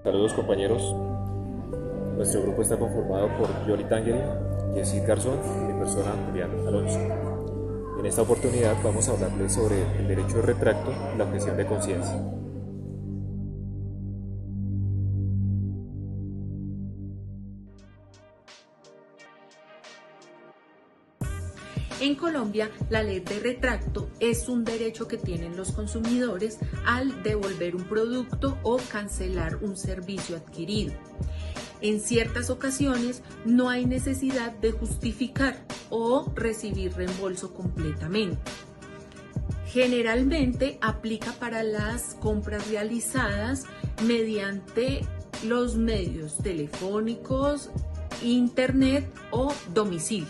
Saludos compañeros, nuestro grupo está conformado por Yoli Tangeri, Yesid Garzón y mi persona Julián Alonso. En esta oportunidad vamos a hablarles sobre el derecho de retracto y la objeción de conciencia. En Colombia, la ley de retracto es un derecho que tienen los consumidores al devolver un producto o cancelar un servicio adquirido. En ciertas ocasiones no hay necesidad de justificar o recibir reembolso completamente. Generalmente aplica para las compras realizadas mediante los medios telefónicos, internet o domicilio.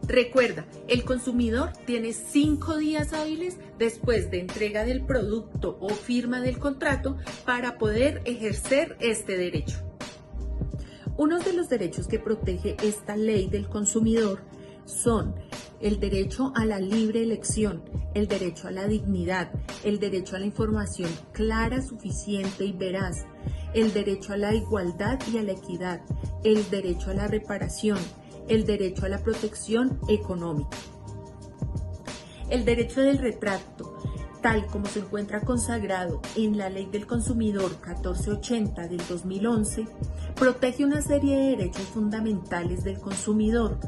Recuerda, el consumidor tiene 5 días hábiles después de entrega del producto o firma del contrato para poder ejercer este derecho. Uno de los derechos que protege esta ley del consumidor son el derecho a la libre elección, el derecho a la dignidad, el derecho a la información clara, suficiente y veraz, el derecho a la igualdad y a la equidad, el derecho a la reparación, el derecho a la protección económica. El derecho del retracto, tal como se encuentra consagrado en la Ley del Consumidor 1480 del 2011, protege una serie de derechos fundamentales del consumidor,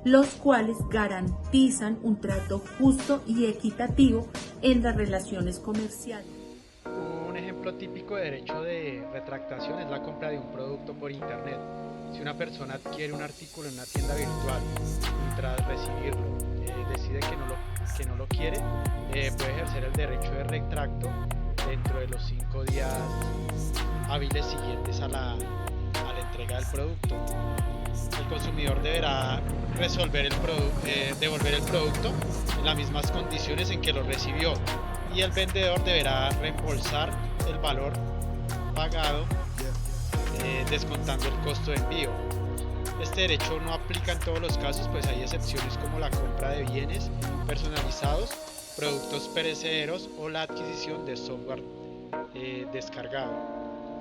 los cuales garantizan un trato justo y equitativo en las relaciones comerciales. Un ejemplo típico de derecho de retractación es la compra de un producto por internet. Si una persona adquiere un artículo en una tienda virtual y tras recibirlo decide que no lo quiere, puede ejercer el derecho de retracto dentro de los 5 días hábiles siguientes a la entrega del producto. El consumidor deberá devolver el producto en las mismas condiciones en que lo recibió y el vendedor deberá reembolsar el valor pagado descontando el costo de envío. Este derecho no aplica en todos los casos, pues hay excepciones como la compra de bienes personalizados, productos perecederos o la adquisición de software descargado.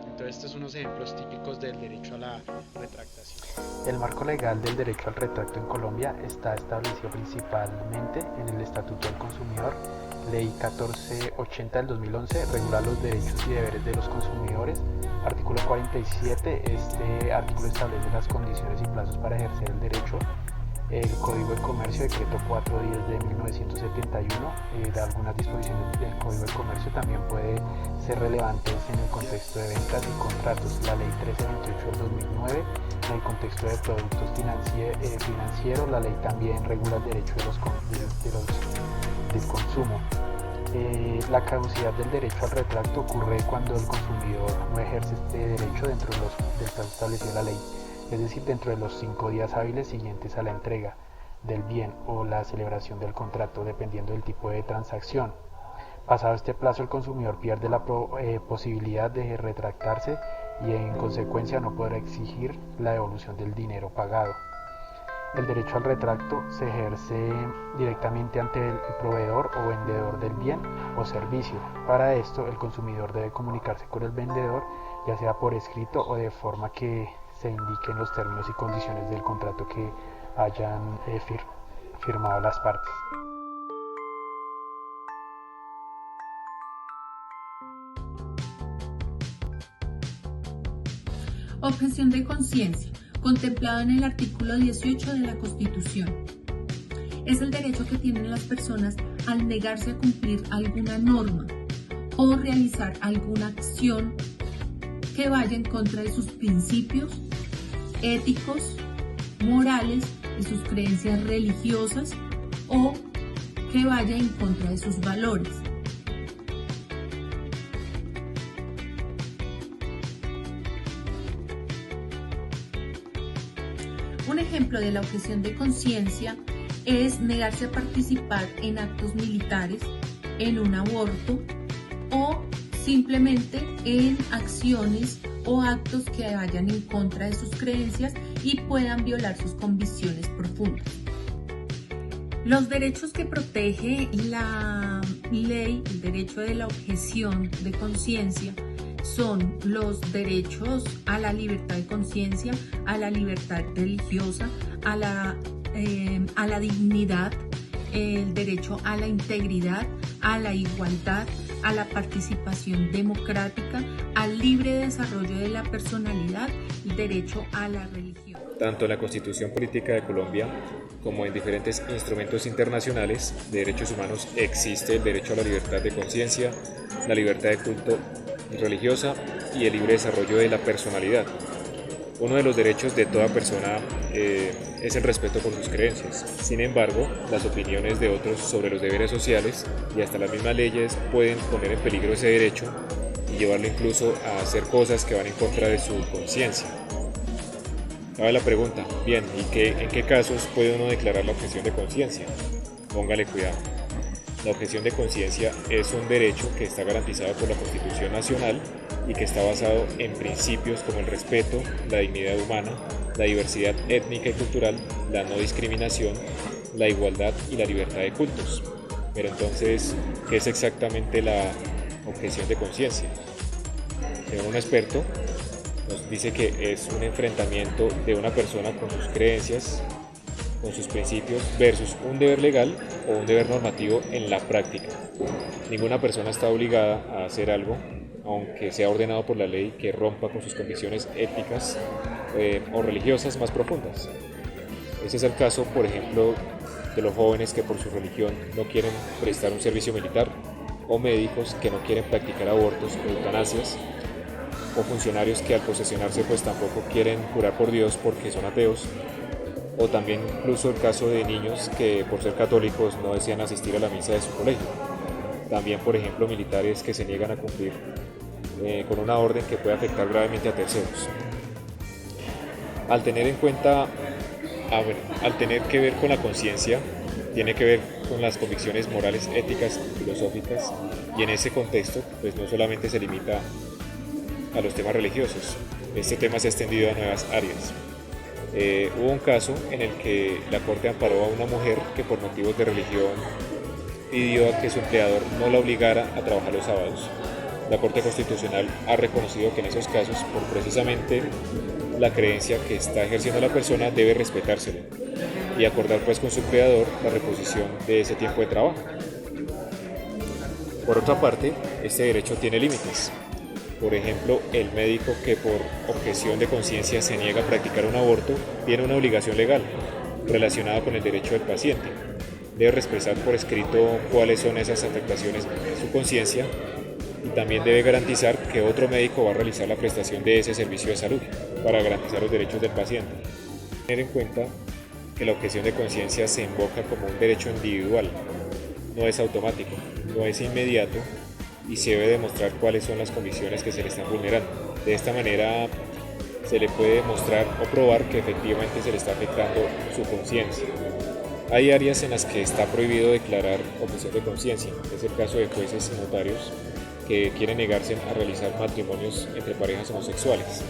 Entonces estos son unos ejemplos típicos del derecho a la retractación. El marco legal del derecho al retracto en Colombia está establecido principalmente en el Estatuto del Consumidor. Ley 1480 del 2011 regula los derechos y deberes de los consumidores. Artículo 47, este artículo establece las condiciones y plazos para ejercer el derecho. El Código de Comercio, decreto 410 de 1971, de algunas disposiciones del Código de Comercio también puede ser relevantes en el contexto de ventas y contratos. La Ley 1328 del 2009, en el contexto de productos financieros, la ley también regula el derecho del consumo. La caducidad del derecho al retracto ocurre cuando el consumidor no ejerce este derecho dentro del plazo establecido en la ley, es decir, dentro de los 5 días hábiles siguientes a la entrega del bien o la celebración del contrato, dependiendo del tipo de transacción. Pasado este plazo, el consumidor pierde la posibilidad de retractarse y en consecuencia no podrá exigir la devolución del dinero pagado. El derecho al retracto se ejerce directamente ante el proveedor o vendedor del bien o servicio. Para esto, el consumidor debe comunicarse con el vendedor, ya sea por escrito o de forma que se indiquen los términos y condiciones del contrato que hayan firmado las partes. Objeción de conciencia, contemplado en el artículo 18 de la Constitución. Es el derecho que tienen las personas al negarse a cumplir alguna norma o realizar alguna acción que vaya en contra de sus principios éticos, morales, de sus creencias religiosas o que vaya en contra de sus valores. Un ejemplo de la objeción de conciencia es negarse a participar en actos militares, en un aborto o simplemente en acciones o actos que vayan en contra de sus creencias y puedan violar sus convicciones profundas. Los derechos que protege la ley, el derecho de la objeción de conciencia, son los derechos a la libertad de conciencia, a la libertad religiosa, a la dignidad, el derecho a la integridad, a la igualdad, a la participación democrática, al libre desarrollo de la personalidad, el derecho a la religión. Tanto en la Constitución Política de Colombia como en diferentes instrumentos internacionales de derechos humanos existe el derecho a la libertad de conciencia, la libertad de culto religiosa y el libre desarrollo de la personalidad. Uno de los derechos de toda persona es el respeto por sus creencias. Sin embargo, las opiniones de otros sobre los deberes sociales y hasta las mismas leyes pueden poner en peligro ese derecho y llevarlo incluso a hacer cosas que van en contra de su conciencia. Cabe la pregunta, bien, ¿en qué casos puede uno declarar la objeción de conciencia? Póngale cuidado. La objeción de conciencia es un derecho que está garantizado por la Constitución Nacional y que está basado en principios como el respeto, la dignidad humana, la diversidad étnica y cultural, la no discriminación, la igualdad y la libertad de cultos. Pero entonces, ¿qué es exactamente la objeción de conciencia? Según un experto, nos dice que es un enfrentamiento de una persona con sus creencias, con sus principios, versus un deber legal o un deber normativo en la práctica. Ninguna persona está obligada a hacer algo, aunque sea ordenado por la ley, que rompa con sus convicciones éticas o religiosas más profundas. Ese es el caso, por ejemplo, de los jóvenes que por su religión no quieren prestar un servicio militar, o médicos que no quieren practicar abortos o eutanasias, o funcionarios que al posesionarse pues tampoco quieren jurar por Dios porque son ateos, o también incluso el caso de niños que por ser católicos no desean asistir a la misa de su colegio. También, por ejemplo, militares que se niegan a cumplir con una orden que puede afectar gravemente a terceros. Al tener que ver con la conciencia, tiene que ver con las convicciones morales, éticas, filosóficas, y en ese contexto pues no solamente se limita a los temas religiosos. Este tema se ha extendido a nuevas áreas. Hubo un caso en el que la Corte amparó a una mujer que por motivos de religión pidió a que su empleador no la obligara a trabajar los sábados. La Corte Constitucional ha reconocido que en esos casos, por precisamente la creencia que está ejerciendo la persona, debe respetárselo y acordar pues con su empleador la reposición de ese tiempo de trabajo. Por otra parte, este derecho tiene límites. Por ejemplo, el médico que por objeción de conciencia se niega a practicar un aborto tiene una obligación legal relacionada con el derecho del paciente. Debe expresar por escrito cuáles son esas afectaciones en su conciencia y también debe garantizar que otro médico va a realizar la prestación de ese servicio de salud para garantizar los derechos del paciente. Tener en cuenta que la objeción de conciencia se invoca como un derecho individual, no es automático, no es inmediato, y se debe demostrar cuáles son las condiciones que se le están vulnerando. De esta manera se le puede demostrar o probar que efectivamente se le está afectando su conciencia. Hay áreas en las que está prohibido declarar objeción de conciencia. Es el caso de jueces y notarios que quieren negarse a realizar matrimonios entre parejas homosexuales.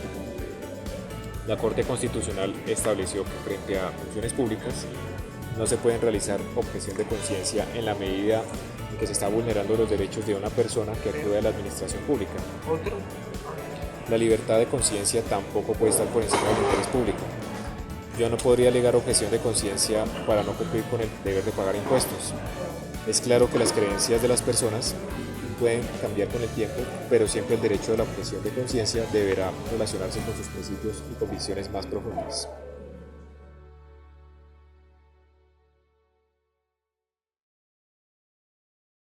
La Corte Constitucional estableció que frente a funciones públicas no se pueden realizar objeción de conciencia en la medida en que se está vulnerando los derechos de una persona que acude a la administración pública. La libertad de conciencia tampoco puede estar por encima del interés público. Yo no podría alegar objeción de conciencia para no cumplir con el deber de pagar impuestos. Es claro que las creencias de las personas pueden cambiar con el tiempo, pero siempre el derecho de la objeción de conciencia deberá relacionarse con sus principios y convicciones más profundas.